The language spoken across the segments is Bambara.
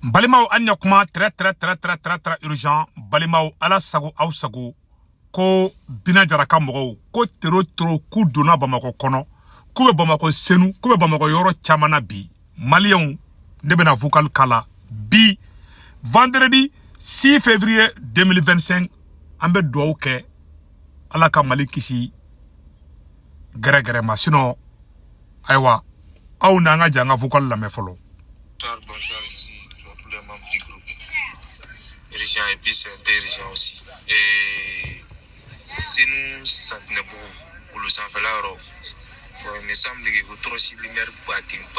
Balimao anya kuma très urgent. Balimao ala sago au sago. Ko bina jaraka mogo. Ko tero ku dona Bamako kono. Kube Bamako senu. Kube Bamako yoro chamana bi. Malion nebena vocal kala. Bi. Vendredi 6 février 2025. Ambe doa ke. Ala ka Mali kisi. Gere ma. Sinon. Aywa. Au nanga janga vocal la me follow. Bonsoir ici, tous les membres du groupe. Dirigeant et puis c'est un peu dirigeant aussi. Et si nous Santinabou ou le Sanfelaro, il me semble que vous trouvez si lumière pas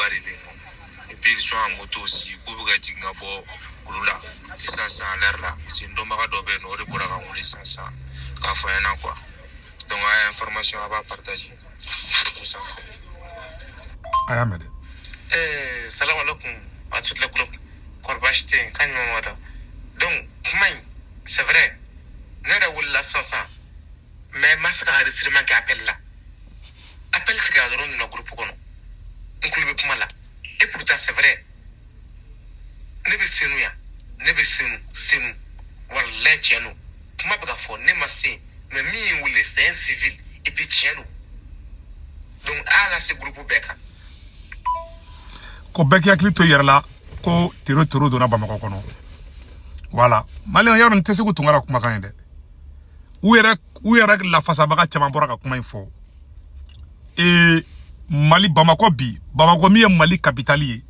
arriver. Et puis ils sont en moto aussi, Koubuga Tingabo, Kouloula, qui sont sans l'air là. C'est une dommage d'obéir, on est pour avoir un licence. Qu'à faire un an quoi. Donc, il y a information à partager. Ayamed. Salam alaikum à toute le groupe. Korbachite, Kanyamada. Donc, c'est vrai. Nada ou la sansa. Mais masaka a reçu le appel là. Appel que garderont dans le groupe. On club pour là. Et pourtant, c'est vrai. Nebe Senouya. Nebe Senou. Wallah, tiens-nous. Comment pas faire? Nemassé. Mais mi ou les c'est un civil. Et puis tiens-nous. Donc, à la ce groupe Beka. Ko beki akli to yerla ko tero dona Bamako kono voilà Malien yaron tese ko tungara kuma kan de u yera la fasa baka chama bora ka kuma info Mali Bamako mi ye Mali capitale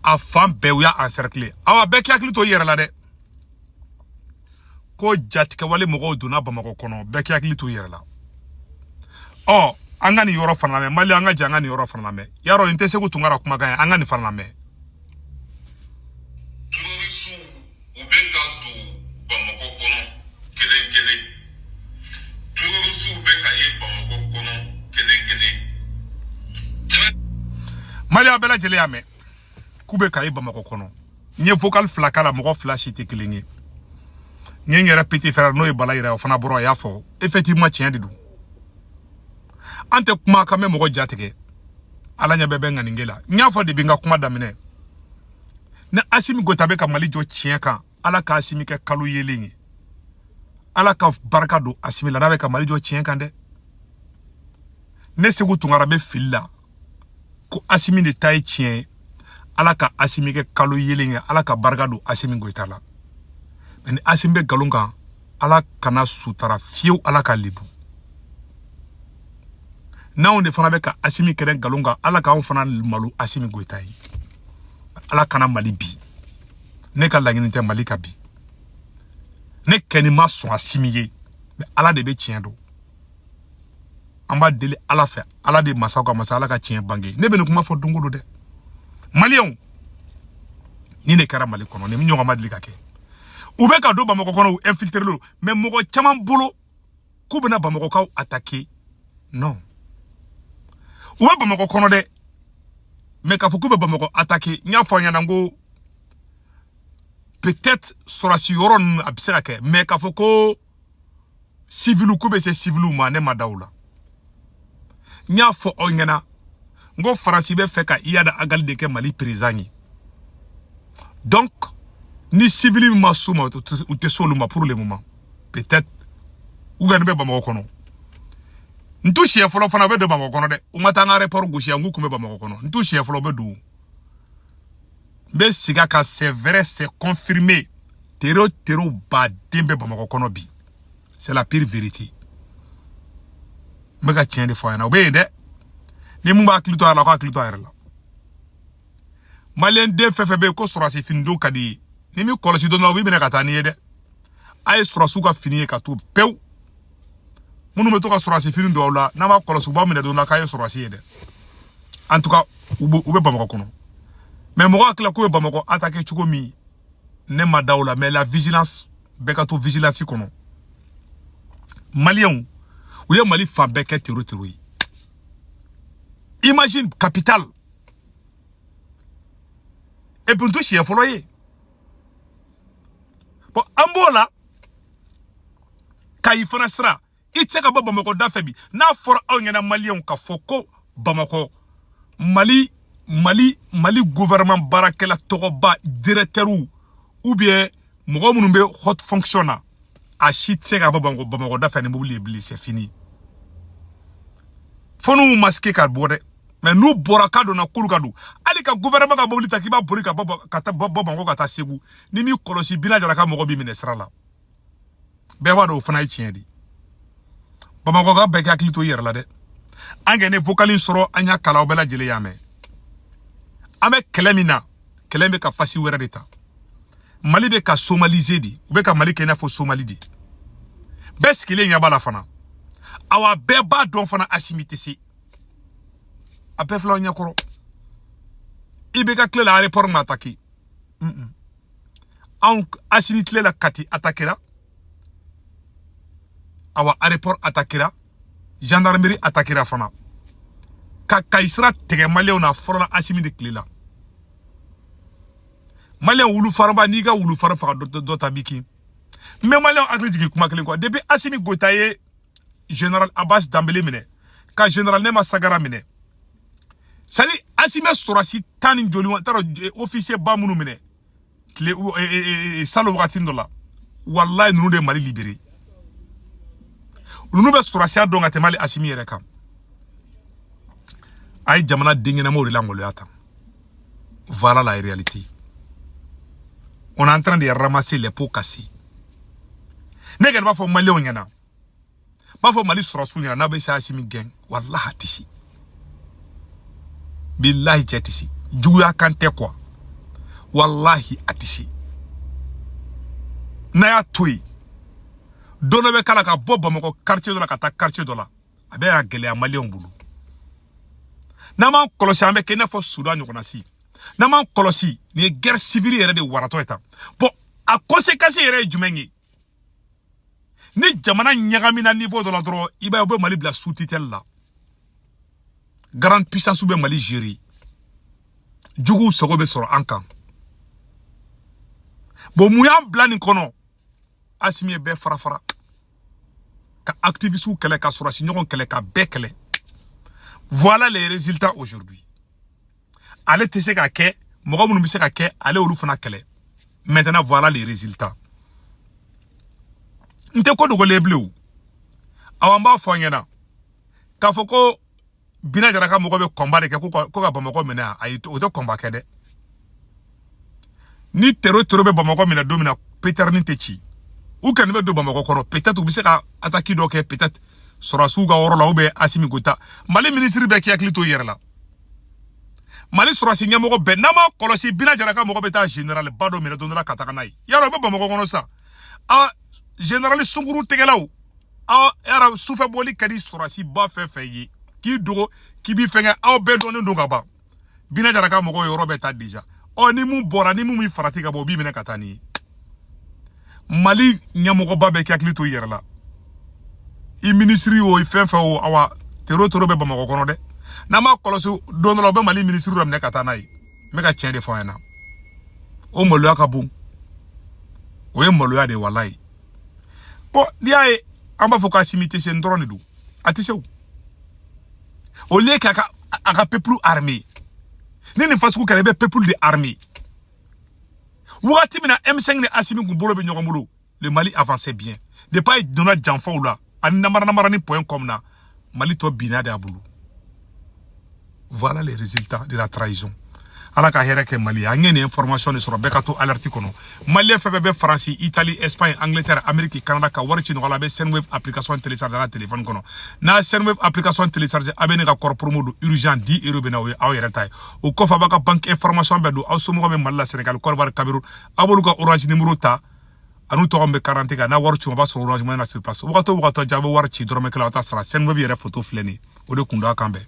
a fam be u ya encercler awa beki akli to yerla de ko jatike wale mogo dona Bamako kono beki akli to yerla oh angani yoro faname Mali anga jangani yoro faname yaro intese ko tungara kuma kan angani faname Turisu ubeka do Bamako kono kele Turisu ubeka ye Bamako kono kele Mali abela jele ame kube kaye Bamako kono nye vocal flakala mogo flash te kelenye nye ngere petit frère no e bala ira ofana boro ya fo effectivement tien de dou ante kuma kame mogo jatege ala nya bebe nganingela nya fo de binga kuma damine na asimi gotabe ka Mali jo tien kan ala ka asimi ke kalu yelengi ala ka baraka do asimi la nabe ka Mali jo tien kan de ne segu tungara be filla ko asimi de tay tien ala ka asimi ke kalu yelengi ala ka baraka do asimi goitala men asimi be galunga ala kana sutara fiu ala ka libu na on de fana be ka asimi keren galunga ala ka on fana malu asimi goitai ala kana Mali bi ne ka lagini te Mali ka bi ne keni ma son asimi ye mais ala de be tien do amba deli ala fe ala de masaka masala ka tien bangi ne be ne kuma fo dungudo de Malien ni ne kara Mali kono ne mi nyoma madli ka ke ube ka do Bamako kono infiltrer lo mais mogo chaman bolo ku bena Bamako ka attaquer non ube Bamako kono de mais ka fuku be Bamako attaquer nya fo nya nango peut-être sorasi yoron absirake mais ka foko civilu ku be se civilu ma ne madaula nya fo onyana ngo faransi be feka iyada agal de ke Mali président donc ni civili ma souma ou te soluma pour le moment peut-être ou ganbe Bamako kono ntu chef folo fana be do Bamako kono de o mata na report go chef ngukume Bamako kono ntu chef folo be do be siga ka c'est vrai c'est confirmé tero ba dembe Bamako kono bi c'est la pire vérité mega tien de fois na be de ni mumba klito ala ko klito ala Malien de fefebe ko sorasi findo kadi ni mi kolosi do na obi bene katani de ay sorasu ka fini ka to pew munu me to ka sorasi fini do la na ma kolosu ba me do na ka sorasi de en tout cas ube Bamako kono mais mo akla ko Bamako attaquer chukomi ne ma daula mais la vigilance be ka to vigilance kono Malien ou ya Mali fa be ka tero imagine capital et pour tout chef foyer bon ambola kay fana sra iteka Bamako da febi na for onyana Malien ka foko Bamako Mali Mali gouvernement barakela togoba directeur ou bien mɔgɔ minnu bɛ hot fonction na a si tɛ se ka bɔ Bamakɔ da fɛ ni mobili ye bilen c'est fini fo n'u masquer ka bɔ dɛ mais n'u bɔra ka donna k'olu ka don hali ka gouvernement ka mobili ta k'i b'a boli ka bɔ Bamakɔ ka taa Segu ni m'i kɔlɔsi Bina Jara ka mɔgɔ b'i minɛ sira la bɛɛ b'a dɔn o fana ye tiɲɛ de Bamakɔ ka bɛɛ k'i hakili to i yɛrɛ la dɛ an kɛ ne vocal in sɔrɔ an y'a kalan aw bɛɛ lajɛlen y'a mɛn an bɛ kɛlɛ min na kɛlɛ bɛ ka fasi wɛrɛ de ta Mali bɛ ka somaliser de u bɛ ka Mali kɛ i n'a fɔ Somali de bɛɛ sigilen ɲɛ b'a la fana awa bɛɛ b'a dɔn fana Assimi tɛ se a bɛɛ filɛ aw ɲɛkɔrɔ i bɛ ka tile la aéroport ma attaquer anw Assimi tile la Kati attaquera awa aéroport attaquera gendarmerie attaquera fana ka Kaysira tigɛ Malien na fɔlɔ Assimi de tile la Malien wulu faraba n'i ka wulu fara faga dɔ ta biki mais Malien hakili jigin kuma kelen quoi depuis Assimi Goïta ye général Abbas Dambélé minɛ ka général Nema Sagara minɛ c'est à dire Assimi Sorasi tan ni joli t'a dɔn officier ba minnu minɛ tile salo wagati dɔ la wallahi ninnu de Mali libéré ninnu bɛ Sorasiya dɔn ka tɛmɛ hali Assimi yɛrɛ kan a ye jamana den ɲɛnamaw de langoloya tan voilà la réalité. On est en train de ramasser les pots cassés. Ne gade b'a fɔ Malien ɲɛna b'a fɔ Mali sɔrɔsiw ɲɛna n'a bɛ se Assimi gɛn wallahi a tɛ se billahi cɛ tɛ se juguya kan tɛ quoi wallahi a tɛ se n'a y'a to yen don dɔ bɛ k'a la ka bɔ Bamakɔ quartier dɔ la ka taa quartier dɔ la a bɛ gɛlɛya Malien bolo n'an m'an kɔlɔsi an bɛ kɛ i n'a fɔ Sudan ɲɔgɔnna si n'an m'an kɔlɔsi nin ye guerre civile yɛrɛ de waratɔ ye tan bon a conséquence yɛrɛ ye jumɛn ye ni jamana ɲagamina niveau dɔ la dɔrɔn i b'a ye u bɛ Mali bila sous tutelle la grande puissance bɛ Mali gérer juguw sago bɛ sɔrɔ an kan bon mun y'an bila nin kɔnɔ Assimi ye bɛɛ fara fara ka activistes kɛlɛ ka sɔrɔsi ɲɔgɔn kɛlɛ ka bɛɛ kɛlɛ voilà les résultats aujourd'hui ale tɛ se ka kɛ mɔgɔ minnu bɛ se ka kɛ ale olu fana kɛlɛ maintenant voilà les résultats n tɛ ko dogolen bilen o aw an b'a fɔ an ɲɛna k'a fɔ ko Bina Jara ka mɔgɔ bɛ combat de kɛ ko ka Bamakɔ minɛ ayi o tɛ combat kɛ dɛ ni tero bɛ Bamakɔ minɛ don min na Peter ni tɛ ci u kɔni bɛ don Bamakɔ kɔrɔ peut-être u bɛ se ka attaque dɔ kɛ peut-être sɔrɔsiw ka yɔrɔ la ou bien Assimi Goïta Mali ministre bɛɛ k'i hakili to i yɛrɛ la Mali sɔrɔsi ɲɛmɔgɔ bɛɛ n'a ma kɔlɔsi Bina Jara ka mɔgɔ bɛ taa général ba dɔ minɛ don dɔ la ka taga n'a ye yarɔ u bɛ Bamakɔ kɔnɔ sa général Sunkuru tɛgɛlaw yarɔ sufɛ bɔli ka di sɔrɔsi ba fɛn fɛn ye k'i dogo k'i b'i fɛngɛ aw bɛɛ dɔnnen don ka ban Bina Jara ka mɔgɔ yɔrɔ bɛɛ ta déjà ni mun bɔra ni mun farati ka bɔ o b'i minɛ ka taa ni ye Mali ɲɛmɔgɔba bɛɛ k'i hakili to i yɛrɛ la i ministre o fɛn fɛn o awa tero bɛ Bamakɔ kɔnɔ dɛ n'a ma kɔlɔsi don dɔ la u bɛ Mali ministre dɔ minɛ ka taa n'a ye n bɛ ka tiɲɛ de fɔ an ɲɛna o maloya ka bon o ye maloya de ye walayi bon n'i y'a ye an b'a fɔ ko Assimi tɛ se n dɔrɔn de don a tɛ se o au lieu k'a ka peuple armé ni nin fasugu kɛra i bɛ peuple de armé wagati min na M5 ni Assimi kun bolo bɛ ɲɔgɔn bolo le Mali avançait bien depuis a ye donna janfaw la ani namara ni point com na Mali tɔ binna de a bolo voilà les résultats de la trahison ala ka hɛrɛ kɛ Mali an ye nin information de sɔrɔ bɛɛ ka to alerte kɔnɔ Malien fɛn fɛn bɛ France Italie Espagne Angleterre Amérique Canada ka wari ci nɔgɔ la a bɛ Sendwave application télécharger a ka téléphone kɔnɔ n'a Sendwave application télécharger a bɛ ne ka kɔrɔ promo don urgent 10 € bɛ na o ye aw yɛrɛ ta ye o kɔfɛ a b'a ka banque information bɛɛ don aw somɔgɔw bɛ Mali la Sénégal Côte d'Ivoire Cameroun a b'olu ka orange numéro ta anu tɔgɔ bɛ carte kan n'a wari ci o b'a sɔrɔ orange money na sur place wagati o wagati a bɛ wari ci dɔrɔmɛ kelen a bɛ taa sara Sendwave yɛrɛ photo filɛ nin ye o de kun don a kan bɛɛ